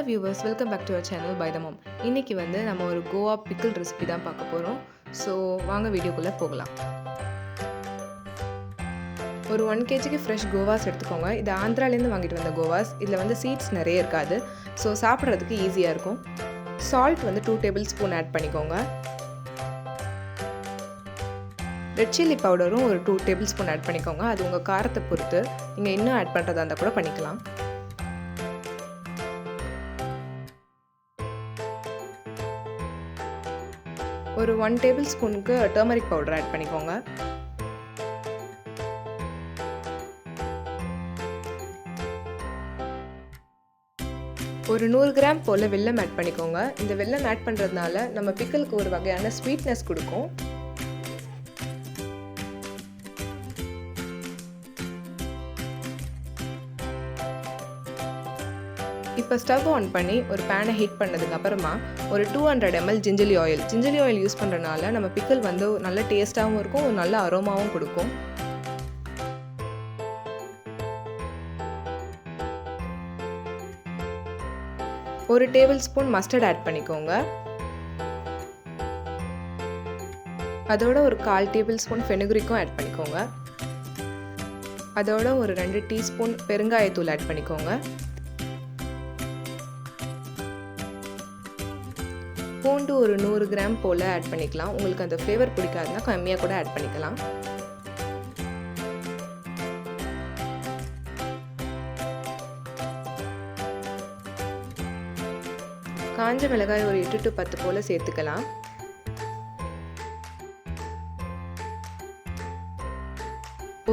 viewers, welcome back to our channel by the mom. இன்னைக்கு வந்து நம்ம ஒரு கோவா பிக்கிள் ரெசிபி தான் பார்க்க போறோம். ஸோ வாங்க வீடியோக்குள்ள போகலாம். ஒரு 1 kg ஃப்ரெஷ் கோவாஸ் எடுத்துக்கோங்க. இது ஆந்திராலேருந்து வாங்கிட்டு வந்த கோவாஸ். இதில் வந்து சீட்ஸ் நிறைய இருக்காது. ஸோ சாப்பிட்றதுக்கு ஈஸியாக இருக்கும். சால்ட் வந்து 2 tablespoon ஆட் பண்ணிக்கோங்க. ரெட் சில்லி பவுடரும் ஒரு 2 tablespoon ஆட் பண்ணிக்கோங்க. அது உங்கள் காரத்தை பொறுத்து நீங்கள் இன்னும் ஆட் பண்ணுறதா இருந்தால் கூட பண்ணிக்கலாம். ஒரு 1 tablespoonக்கு டர்மரிக் பவுடர் ஆட் பண்ணிக்கோங்க. ஒரு 100 கிராம் போல் வெல்லம் ஆட் பண்ணிக்கோங்க. இந்த வெல்லம் ஆட் பண்ணுறதுனால நம்ம பிக்கலுக்கு ஒரு வகையான ஸ்வீட்னஸ் கொடுக்கும். இப்போ ஸ்டவ் ஆன் பண்ணி ஒரு பேனை ஹீட் பண்ணதுக்கு அப்புறமா ஒரு 200 ml ஜிஞ்சலி ஆயில் யூஸ் பண்ணுறதுனால நம்ம பிக்கல் வந்து நல்ல டேஸ்ட்டாகவும் இருக்கும், ஒரு நல்ல அரோமாவும் கொடுக்கும். ஒரு டேபிள்ஸ்பூன் மஸ்டர்ட் ஆட் பண்ணிக்கோங்க. அதோட ஒரு 1/4 டேபிள்ஸ்பூன் ஃபெனுக்ரிக்கும் ஆட் பண்ணிக்கோங்க. அதோட ஒரு 2 டீஸ்பூன் பெருங்காயத்தூள் ஆட் பண்ணிக்கோங்க. பூண்டு ஒரு 100 கிராம் போல் ஆட் பண்ணிக்கலாம். உங்களுக்கு அந்த ஃப்ளேவர் பிடிக்காதுன்னா கம்மியாக கூட ஆட் பண்ணிக்கலாம். காஞ்ச மிளகாய் ஒரு 8 to 10 போல் சேர்த்துக்கலாம்.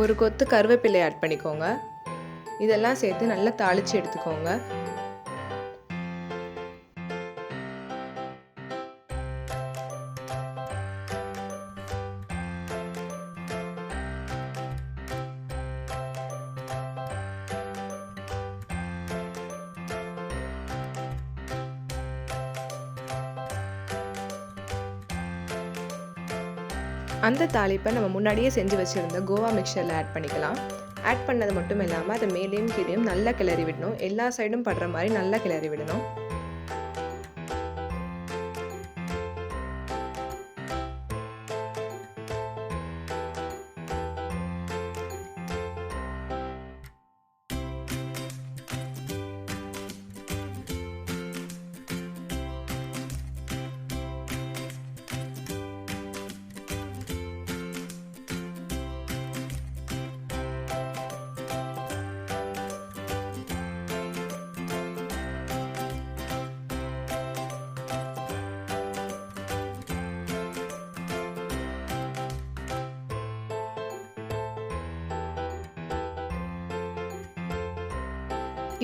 ஒரு கொத்து கருவேப்பிலை ஆட் பண்ணிக்கோங்க. இதெல்லாம் சேர்த்து நல்லா தாளித்து எடுத்துக்கோங்க. அந்த தாளிப்பை நம்ம முன்னாடியே செஞ்சு வச்சுருந்த கோவா மிக்சரில் ஆட் பண்ணிக்கலாம். ஆட் பண்ணது மட்டும் இல்லாமல் அதை மேலேயும் கீழேயும் நல்லா கிளறி விடணும். எல்லா சைடும் படுற மாதிரி நல்லா கிளறி விடணும்.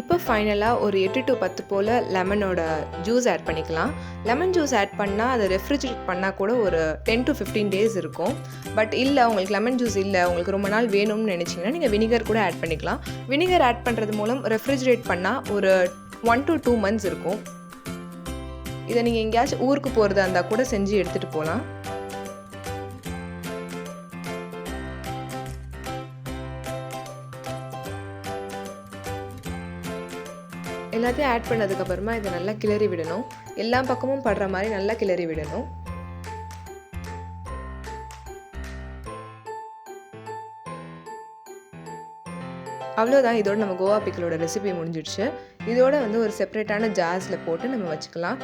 இப்போ ஃபைனலாக ஒரு 8 to 10 போல் லெமனோட ஜூஸ் ஆட் பண்ணிக்கலாம். லெமன் ஜூஸ் ஆட் பண்ணால் அதை ரெஃப்ரிஜரேட் பண்ணால் கூட ஒரு 10 to 15 days இருக்கும். பட் இல்லை, உங்களுக்கு லெமன் ஜூஸ் இல்லை, உங்களுக்கு ரொம்ப நாள் வேணும்னு நினச்சிங்கன்னா நீங்கள் வினிகர் கூட ஆட் பண்ணிக்கலாம். வினிகர் ஆட் பண்ணுறது மூலம் ரெஃப்ரிஜரேட் பண்ணால் ஒரு 1 to 2 months இருக்கும். இதை நீங்கள் எங்கேயாச்சும் ஊருக்கு போகிறதா இருந்தால் கூட செஞ்சு எடுத்துகிட்டு போகலாம். எல்லாத்தையும் ஆட் பண்ணதுக்கப்புறமா இதை நல்லா கிளறி விடணும். எல்லா பக்கமும் படுற மாதிரி நல்லா கிளறி விடணும். அவ்வளோதான், இதோட நம்ம கோவா பிக்கலோட ரெசிபி முடிஞ்சிடுச்சு. இதோட வந்து ஒரு செப்பரேட்டான ஜார்ஸில் போட்டு நம்ம வச்சுக்கலாம்.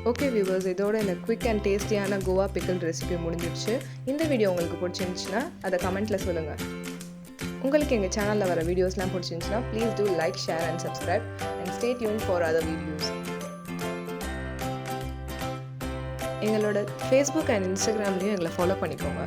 ஓகே வியூவர்ஸ், இதோட இந்த குவிக் அண்ட் டேஸ்டியான கோவா பிக்கிள் ரெசிபி முடிஞ்சிடுச்சு. இந்த வீடியோ உங்களுக்கு பிடிச்சிருந்துச்சுன்னா அதை கமெண்ட்டில் சொல்லுங்கள். உங்களுக்கு எங்கள் சேனலில் வர வீடியோஸ்லாம் பிடிச்சிருந்துச்சுன்னா please do like, share and subscribe and stay tune for other videos. எங்களோட ஃபேஸ்புக் அண்ட் இன்ஸ்டாகிராம்லேயும் எங்களை ஃபாலோ பண்ணிக்கோங்க.